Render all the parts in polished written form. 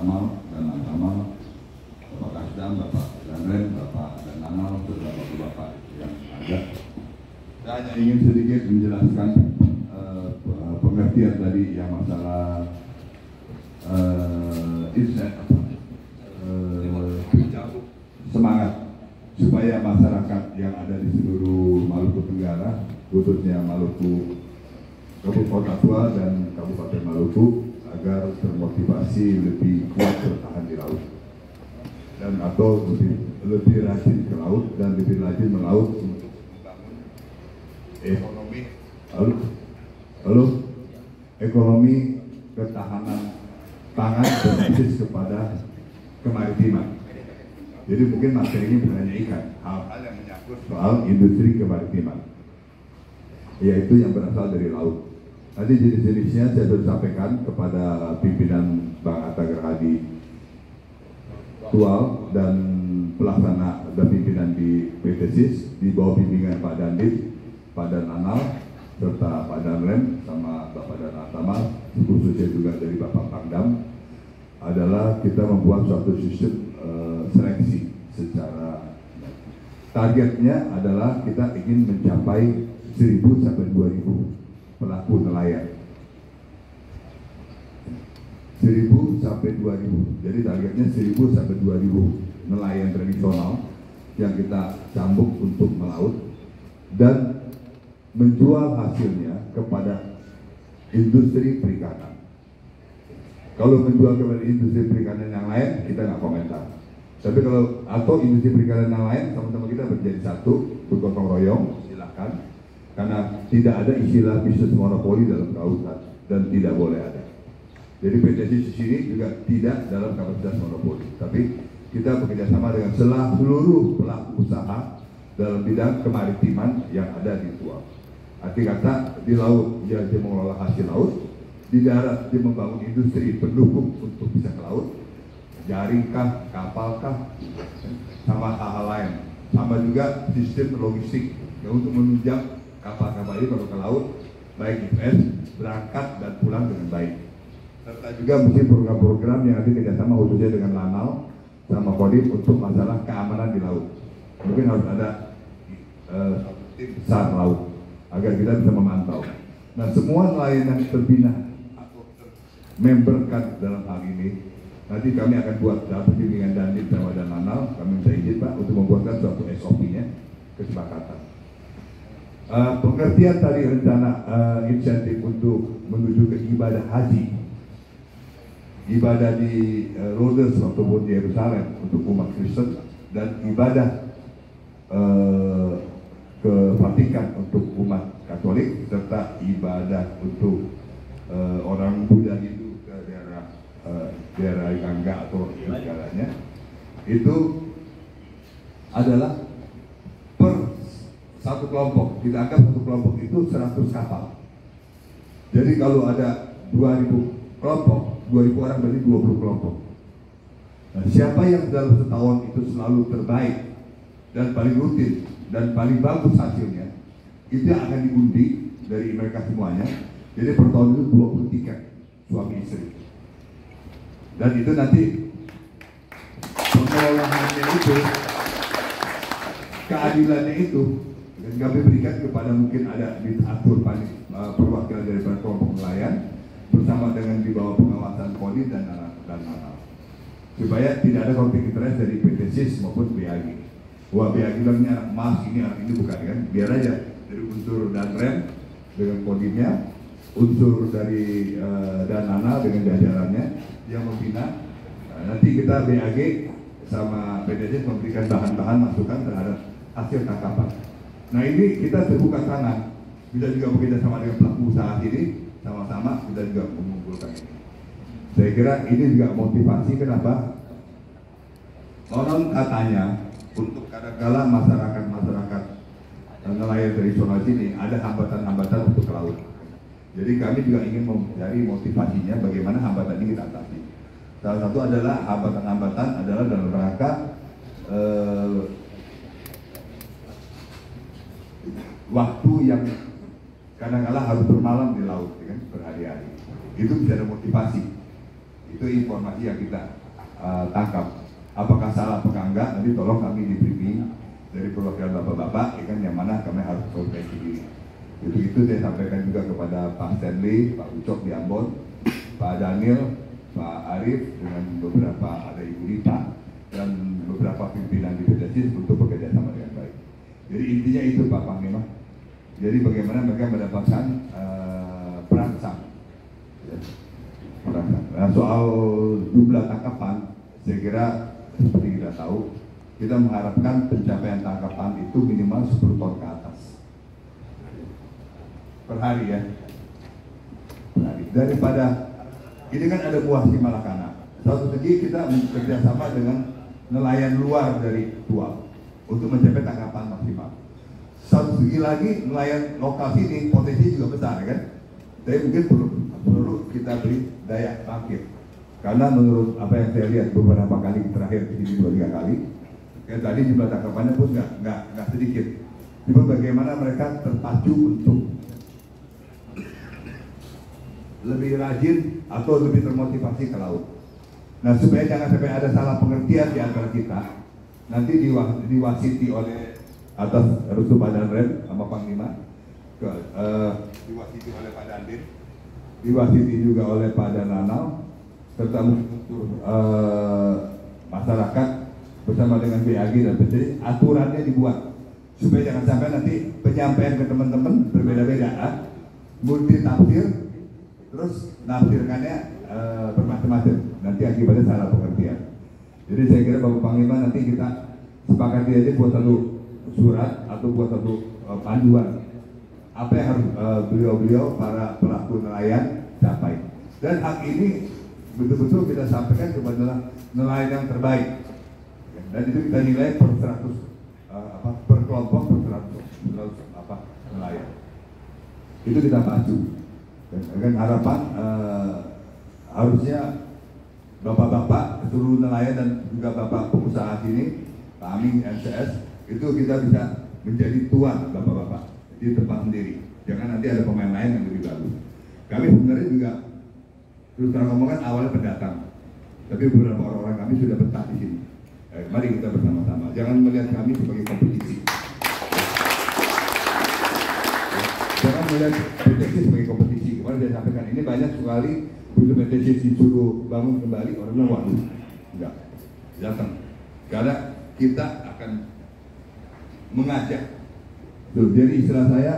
Tamal dan Tamal, Bapak Kasdam, Bapak Danrem, Bapak dan Nanal, serta Bapak yang ada. Saya hanya ingin sedikit menjelaskan pengertian tadi yang masalah semangat supaya masyarakat yang ada di seluruh Maluku Tenggara, khususnya Maluku Kabupaten Tua dan Kabupaten Maluku, agar termotivasi lebih kuat bertahan di laut dan atau lebih rajin ke laut dan lebih rajin melaut untuk membangun ekonomi ekonomi ketahanan pangan berbasis kepada kemaritiman. Jadi mungkin materinya bukan hanya ikan, hal-hal yang menyangkut soal industri kemaritiman, yaitu yang berasal dari laut. Nanti jenis-jenisnya saya sudah sampaikan kepada pimpinan Bank Atta Gerhadi Tual dan pelaksana dan pimpinan di PT SIS di bawah bimbingan Pak Dandit, Pak Dananal, serta Pak Danrem sama Bapak Danatamal, khususnya juga dari Bapak Pangdam, adalah kita membuat suatu sistem seleksi secara targetnya adalah kita ingin mencapai 1.000 sampai 2.000 pelaku nelayan. 1.000 sampai 2.000. Jadi targetnya 1.000 sampai 2.000 nelayan tradisional yang kita cambuk untuk melaut dan menjual hasilnya kepada industri perikanan. Kalau menjual kepada industri perikanan yang lain, kita nggak komentar. Tapi kalau atau industri perikanan yang lain, sama-sama kita menjadi satu, bergotong royong, silakan. Karena tidak ada istilah bisnis monopoli dalam kelautan dan tidak boleh ada. Jadi PT SIS di sini juga tidak dalam kapasitas monopoli, tapi kita bekerjasama dengan seluruh pelaku usaha dalam bidang kemaritiman yang ada di Tual. Arti kata di laut dia mengelola hasil laut, di darat dia membangun industri pendukung untuk bisa ke laut, jaringkah, kapalkah, sama hal-hal lain. Sama juga sistem logistik yang untuk menunjang kapal-kapal ini kalau ke laut, baik invest, berangkat dan pulang dengan baik. Serta juga mungkin program-program yang nanti kerjasama khususnya dengan Lanal sama Kodim untuk masalah keamanan di laut. Mungkin harus ada tim besar laut agar kita bisa memantau. Nah, semua nelayan yang terbina atau memberkan dalam hal ini, nanti kami akan buat dalam bimbingan Dandim sama dan Lanal, kami minta izin Pak untuk membuatkan suatu SOP-nya, kesepakatan. Pengertian tadi rencana insentif untuk menuju ke ibadah haji, ibadah di Rhodes ataupun di Yerusalem untuk umat Kristen, dan ibadah ke Vatikan untuk umat Katolik, serta ibadah untuk orang Buddha itu ke daerah Gangga atau segalanya, itu adalah satu kelompok, kita anggap satu kelompok itu 100 kapal. Jadi kalau ada 2.000 kelompok, 2.000 orang berarti 20 kelompok. Nah, siapa yang dalam setahun itu selalu terbaik dan paling rutin dan paling bagus hasilnya, itu yang akan diundi dari mereka semuanya. Jadi per tahun itu 20 tiket suami istri. Dan itu nanti pengelolaannya itu, keadilannya itu, dan kami berikan kepada mungkin ada diatur perwakilan dari kelompok nelayan bersama dengan di bawah pengawasan Kodim dan Nanal, supaya tidak ada konflik interest dari PT SIS maupun BAG. Wah, BAG bilangnya mas ini bukan kan, biar aja dari unsur Danrem dengan Kodimnya, unsur dari dan Nanal dengan jajarannya yang membina. Nanti kita BAG sama PT SIS memberikan bahan-bahan masukan terhadap hasil tangkapan. Nah, ini kita terbuka tangan, bisa juga bekerja sama dengan pelaku usaha ini, sama-sama kita juga mengumpulkan ini. Saya kira ini juga motivasi kenapa konon katanya untuk kadang-kala masyarakat nelayan tradisional sini ada hambatan-hambatan untuk ke laut. Jadi kami juga ingin mencari motivasinya bagaimana hambatan ini kita atasi. Salah satu adalah hambatan-hambatan adalah dalam rangka waktu yang kadang-kala harus bermalam di laut, ya kan, berhari-hari. Itu bisa ada motivasi. Itu informasi yang kita tangkap. Apakah salah apa enggak, nanti tolong kami di briefing dari perwakilan bapak-bapak, ikan yang mana kami harus koreksi diri. Itu saya sampaikan juga kepada Pak Stanley, Pak Ucok di Ambon, Pak Daniel, Pak Arif, dengan beberapa ada Ibu Rita, dan beberapa pimpinan di PDSIS untuk bekerja sama dengan baik. Jadi intinya itu Pak Panglima. Jadi bagaimana mereka mendapatkan perangsang. Ya. Nah, soal jumlah tangkapan, saya kira seperti kita tahu, kita mengharapkan pencapaian tangkapan itu minimal 10 ton ke atas per hari ya. Per hari. Daripada ini kan ada buah si Malakana. Satu segi kita bekerja sama dengan nelayan luar dari Tual untuk mencapai tangkapan maksimal. Satu segi lagi nelayan lokal sini potensi juga besar kan. Tapi mungkin perlu kita beri daya bangkit. Karena menurut apa yang saya lihat beberapa kali terakhir di sini 2-3 kali, kayak tadi jumlah tangkapannya pun nggak sedikit. Cuma bagaimana mereka terpacu untuk lebih rajin atau lebih termotivasi ke laut. Nah supaya jangan sampai ada salah pengertian di antara kita, nanti diwasiti oleh atas Restu Badan Rem sama Panglima, diwasiti oleh Pak Dandim, diwasiti juga oleh Pak Dananal, serta masyarakat bersama dengan BAG dan PDSIS, aturannya dibuat supaya jangan sampai nanti penyampaian ke teman-teman berbeda-beda, multi tafsir, terus nafsirkannya bermacam-macam, nanti akibatnya salah pengertian. Jadi saya kira Bapak Panglima nanti kita sepakati aja buat satu surat atau buat satu panduan apa yang harus beliau-beliau para pelaku nelayan capai. Dan hak ini betul-betul kita sampaikan kepada nelayan yang terbaik. Dan itu kita nilai per 100 per kelompok per 100 nelayan. Itu kita pacu. Dan harapan harusnya bapak-bapak, seluruh nelayan dan juga bapak pengusaha sini, Pak Amin, MCS, itu kita bisa menjadi tuan bapak-bapak di tempat sendiri. Jangan nanti ada pemain lain yang lebih bagus. Kami sebenarnya juga terus terang ngomong kan awalnya pendatang, tapi beberapa orang-orang kami sudah betah di sini. Mari kita bersama-sama. Jangan melihat kami sebagai kompetisi. Jangan melihat PDSIS sebagai kompetisi. Kemarin saya sampaikan ini banyak sekali begitu PDSIS disuruh bangun kembali, orang bilang waduh, enggak, datang. Karena kita akan mengajak. Tuh, jadi istilah saya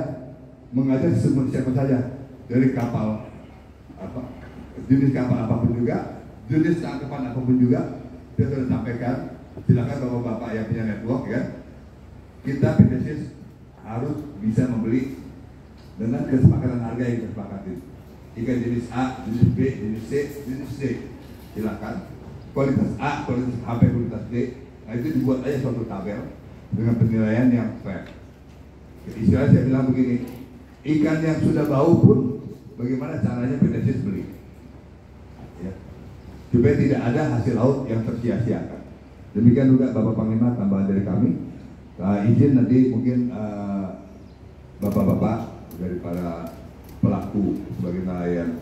mengajak siapa saja dari kapal jenis kapal apapun juga, jenis tangkapan apapun juga, kita sudah sampaikan. Silakan bapak-bapak yang punya network ya. Kita PDSIS harus bisa membeli dengan kesepakatan harga yang disepakati. Ikan jenis A, jenis B, jenis C, jenis D. Silakan. Kualitas A, kualitas HP, kualitas D. Nah itu dibuat aja suatu tabel dengan penilaian yang fair. Istilah saya bilang begini, ikan yang sudah bau pun bagaimana caranya PDSIS beli, ya, supaya tidak ada hasil laut yang tersia-siakan. Demikian juga Bapak Panglima tambahan dari kami. Izin nanti mungkin bapak-bapak dari para pelaku sebagai nelayan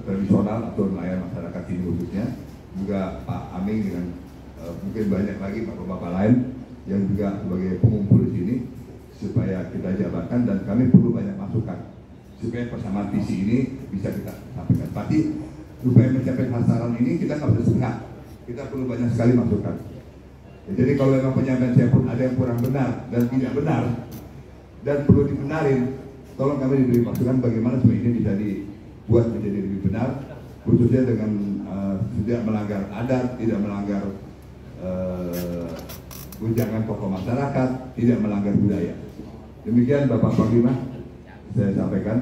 tradisional atau nelayan masyarakat sini khususnya, juga Pak Aming dengan mungkin banyak lagi bapak-bapak lain yang juga sebagai pengumpul di sini, supaya kita jabarkan dan kami perlu banyak masukan supaya persamaan visi ini bisa kita sampaikan. Pasti supaya mencapai sasaran ini kita nggak bisa setengah, kita perlu banyak sekali masukan. Ya, jadi kalau memang penyampaian saya pun ada yang kurang benar dan tidak benar dan perlu dibenarin, tolong kami diberi masukan bagaimana supaya ini bisa dibuat menjadi lebih benar, khususnya dengan tidak melanggar adat, tidak melanggar tunjangan pokok masyarakat, tidak melanggar budaya. Demikian Bapak Panglima saya sampaikan.